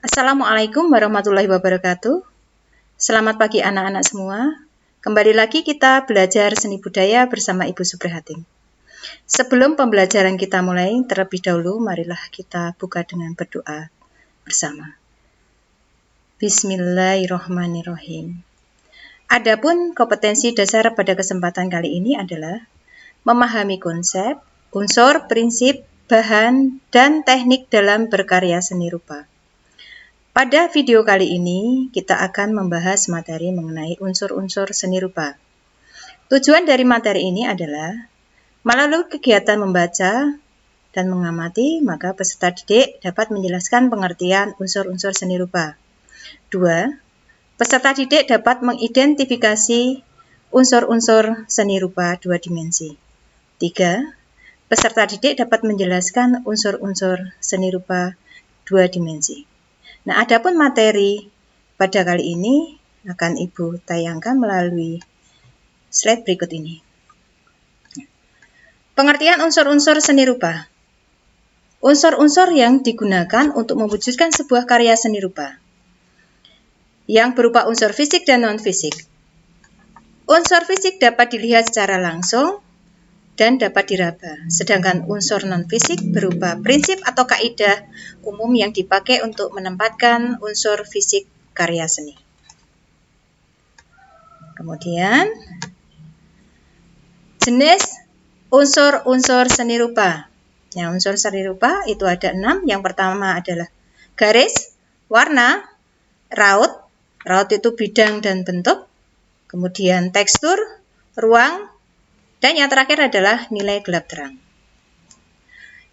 Assalamualaikum warahmatullahi wabarakatuh. Selamat pagi anak-anak semua. Kembali lagi kita belajar seni budaya bersama Ibu Suprihatin. Sebelum pembelajaran kita mulai, terlebih dahulu marilah kita buka dengan berdoa bersama. Bismillahirrahmanirrahim. Adapun kompetensi dasar pada kesempatan kali ini adalah memahami konsep, unsur, prinsip, bahan, dan teknik dalam berkarya seni rupa. Pada video kali ini, kita akan membahas materi mengenai unsur-unsur seni rupa. Tujuan dari materi ini adalah melalui kegiatan membaca dan mengamati, maka peserta didik dapat menjelaskan pengertian unsur-unsur seni rupa. 2. Peserta didik dapat mengidentifikasi unsur-unsur seni rupa dua dimensi. 3. Peserta didik dapat menjelaskan unsur-unsur seni rupa dua dimensi. Nah, adapun materi pada kali ini akan Ibu tayangkan melalui slide berikut ini. Pengertian unsur-unsur seni rupa. Unsur-unsur yang digunakan untuk mewujudkan sebuah karya seni rupa yang berupa unsur fisik dan non-fisik. Unsur fisik dapat dilihat secara langsung dan dapat diraba, sedangkan unsur non-fisik berupa prinsip atau kaidah umum yang dipakai untuk menempatkan unsur fisik karya seni. Kemudian, jenis unsur-unsur seni rupa. Nah, unsur seni rupa itu ada 6. Yang pertama adalah garis, warna, raut. Raut itu bidang dan bentuk. Kemudian tekstur, ruang, dan yang terakhir adalah nilai gelap terang.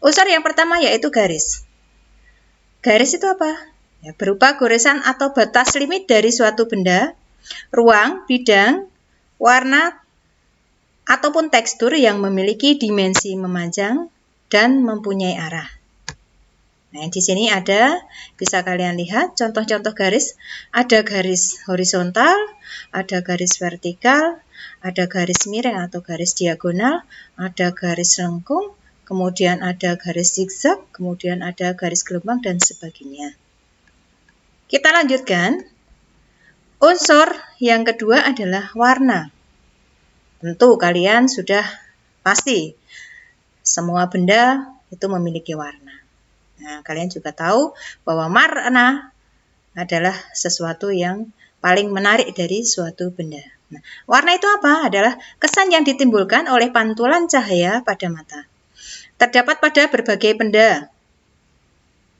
Unsur yang pertama yaitu garis. Garis itu apa? Ya, berupa goresan atau batas limit dari suatu benda, ruang, bidang, warna, ataupun tekstur yang memiliki dimensi memanjang dan mempunyai arah. Nah, di sini ada, bisa kalian lihat contoh-contoh garis. Ada garis horizontal, ada garis vertikal, ada garis miring atau garis diagonal, ada garis lengkung, kemudian ada garis zigzag, kemudian ada garis gelombang, dan sebagainya. Kita lanjutkan. Unsur yang kedua adalah warna. Tentu kalian sudah pasti, semua benda itu memiliki warna. Nah, kalian juga tahu bahwa warna adalah sesuatu yang paling menarik dari suatu benda. Nah, warna itu apa? Adalah kesan yang ditimbulkan oleh pantulan cahaya pada mata. Terdapat pada berbagai benda.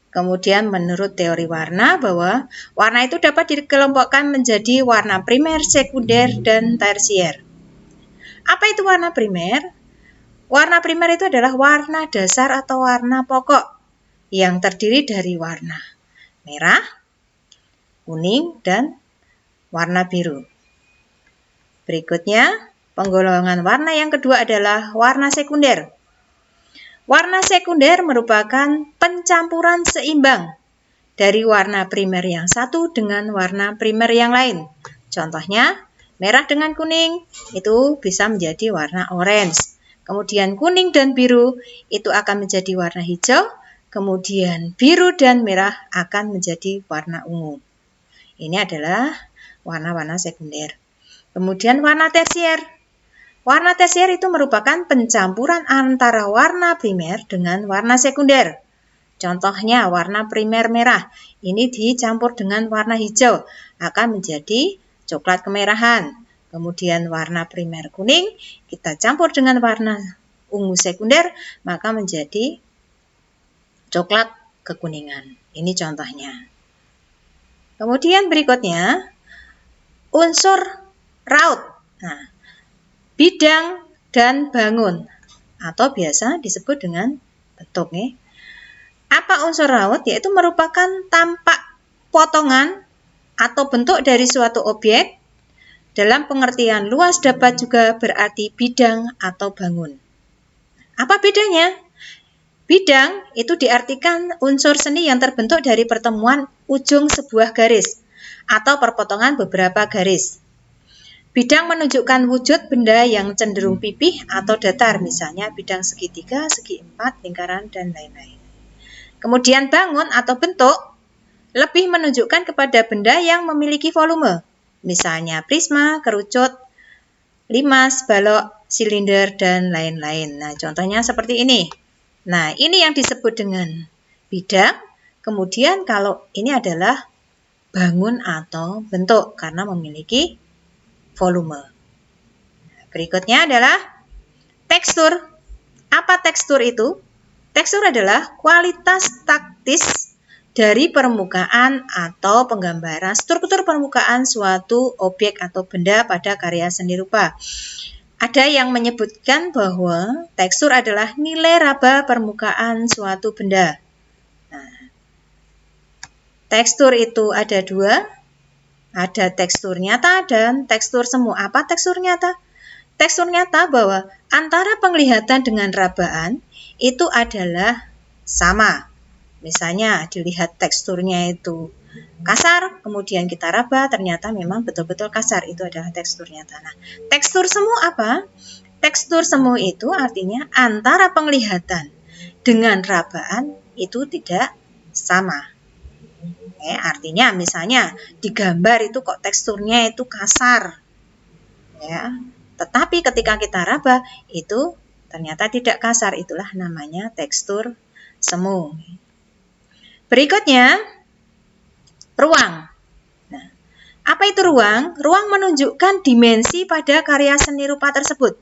Kemudian menurut teori warna bahwa warna itu dapat dikelompokkan menjadi warna primer, sekunder, dan tersier. Apa itu warna primer? Warna primer itu adalah warna dasar atau warna pokok yang terdiri dari warna merah, kuning, dan warna biru. Berikutnya, penggolongan warna yang kedua adalah warna sekunder. Warna sekunder merupakan pencampuran seimbang dari warna primer yang satu dengan warna primer yang lain. Contohnya, merah dengan kuning itu bisa menjadi warna orange. Kemudian kuning dan biru itu akan menjadi warna hijau. Kemudian biru dan merah akan menjadi warna ungu. Ini adalah warna-warna sekunder. Kemudian warna tersier. Warna tersier itu merupakan pencampuran antara warna primer dengan warna sekunder. Contohnya warna primer merah. Ini dicampur dengan warna hijau akan menjadi coklat kemerahan. Kemudian warna primer kuning kita campur dengan warna ungu sekunder maka menjadi coklat kekuningan. Ini contohnya. Kemudian berikutnya, unsur raut. Nah, bidang dan bangun atau biasa disebut dengan bentuk. Apa unsur raut? Yaitu merupakan tampak potongan atau bentuk dari suatu objek. Dalam pengertian luas dapat juga berarti bidang atau bangun. Apa bedanya? Bidang itu diartikan unsur seni yang terbentuk dari pertemuan ujung sebuah garis atau perpotongan beberapa garis. Bidang menunjukkan wujud benda yang cenderung pipih atau datar, misalnya bidang segitiga, segi empat, lingkaran, dan lain-lain. Kemudian bangun atau bentuk lebih menunjukkan kepada benda yang memiliki volume. Misalnya prisma, kerucut, limas, balok, silinder, dan lain-lain. Nah, contohnya seperti ini. Nah, ini yang disebut dengan bidang. Kemudian kalau ini adalah bangun atau bentuk karena memiliki volume. Berikutnya adalah tekstur. Apa tekstur itu? Tekstur adalah kualitas taktis dari permukaan atau penggambaran struktur permukaan suatu objek atau benda pada karya seni rupa. Ada yang menyebutkan bahwa tekstur adalah nilai raba permukaan suatu benda. Nah, tekstur itu ada dua, ada tekstur nyata dan tekstur semu. Apa tekstur nyata? Tekstur nyata bahwa antara penglihatan dengan rabaan itu adalah sama. Misalnya dilihat teksturnya itu kasar, kemudian kita raba, ternyata memang betul-betul kasar. Itu adalah tekstur nyata. Nah, tekstur semu apa? Tekstur semu itu artinya antara penglihatan dengan rabaan itu tidak sama. Artinya misalnya di gambar itu kok teksturnya itu kasar. Ya. Tetapi ketika kita raba itu ternyata tidak kasar. Itulah namanya tekstur semu. Berikutnya, ruang. Nah, apa itu ruang? Ruang menunjukkan dimensi pada karya seni rupa tersebut.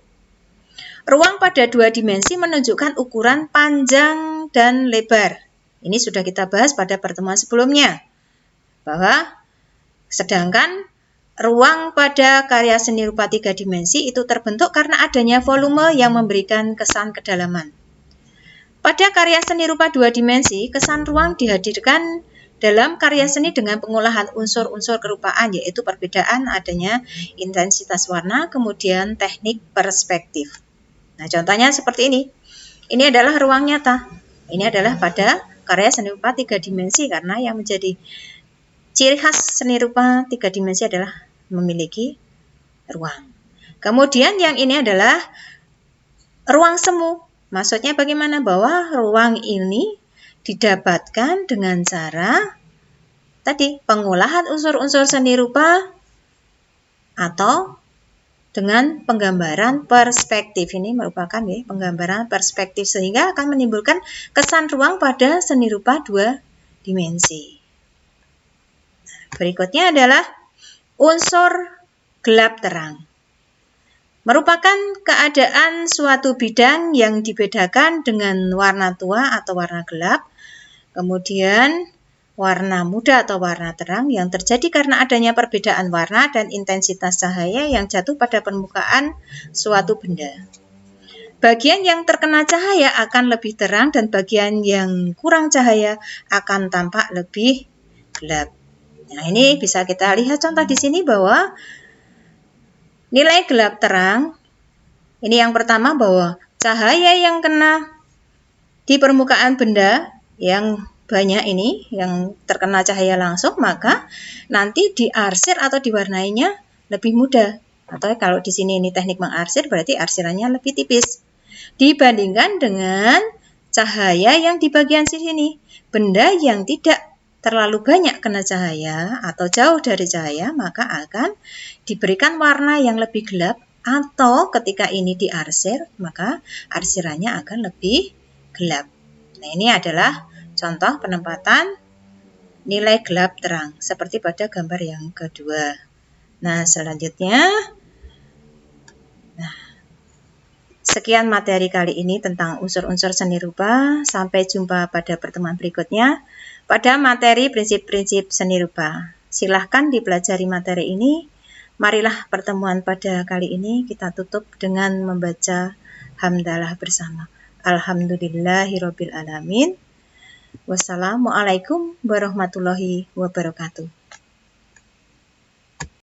Ruang pada dua dimensi menunjukkan ukuran panjang dan lebar. Ini sudah kita bahas pada pertemuan sebelumnya. Bahwa sedangkan ruang pada karya seni rupa tiga dimensi itu terbentuk karena adanya volume yang memberikan kesan kedalaman. Pada karya seni rupa dua dimensi, kesan ruang dihadirkan dalam karya seni dengan pengolahan unsur-unsur kerupaan, yaitu perbedaan adanya intensitas warna, kemudian teknik perspektif. Nah, contohnya seperti ini. Ini adalah ruang nyata. Ini adalah pada karya seni rupa tiga dimensi, karena yang menjadi ciri khas seni rupa tiga dimensi adalah memiliki ruang. Kemudian yang ini adalah ruang semu. Maksudnya bagaimana? Bahwa ruang ini didapatkan dengan cara tadi pengolahan unsur-unsur seni rupa atau dengan penggambaran perspektif. Ini merupakan penggambaran perspektif sehingga akan menimbulkan kesan ruang pada seni rupa dua dimensi. Berikutnya adalah unsur gelap terang. Merupakan keadaan suatu bidang yang dibedakan dengan warna tua atau warna gelap, kemudian warna muda atau warna terang yang terjadi karena adanya perbedaan warna dan intensitas cahaya yang jatuh pada permukaan suatu benda. Bagian yang terkena cahaya akan lebih terang dan bagian yang kurang cahaya akan tampak lebih gelap. Nah, ini bisa kita lihat contoh di sini bahwa nilai gelap terang, ini yang pertama bahwa cahaya yang kena di permukaan benda yang banyak ini, yang terkena cahaya langsung, maka nanti diarsir atau diwarnainya lebih mudah. Atau kalau di sini ini teknik mengarsir, berarti arsirannya lebih tipis. Dibandingkan dengan cahaya yang di bagian sini. Benda yang tidak terlalu banyak kena cahaya atau jauh dari cahaya, maka akan diberikan warna yang lebih gelap, atau ketika ini diarsir, maka arsirannya akan lebih gelap. Nah, ini adalah contoh penempatan nilai gelap terang, seperti pada gambar yang kedua. Nah, selanjutnya, sekian materi kali ini tentang unsur-unsur seni rupa. Sampai jumpa pada pertemuan berikutnya pada materi prinsip-prinsip seni rupa. Silahkan dipelajari materi ini. Marilah pertemuan pada kali ini kita tutup dengan membaca hamdalah bersama. Alhamdulillahirabbil alamin. Wassalamualaikum warahmatullahi wabarakatuh.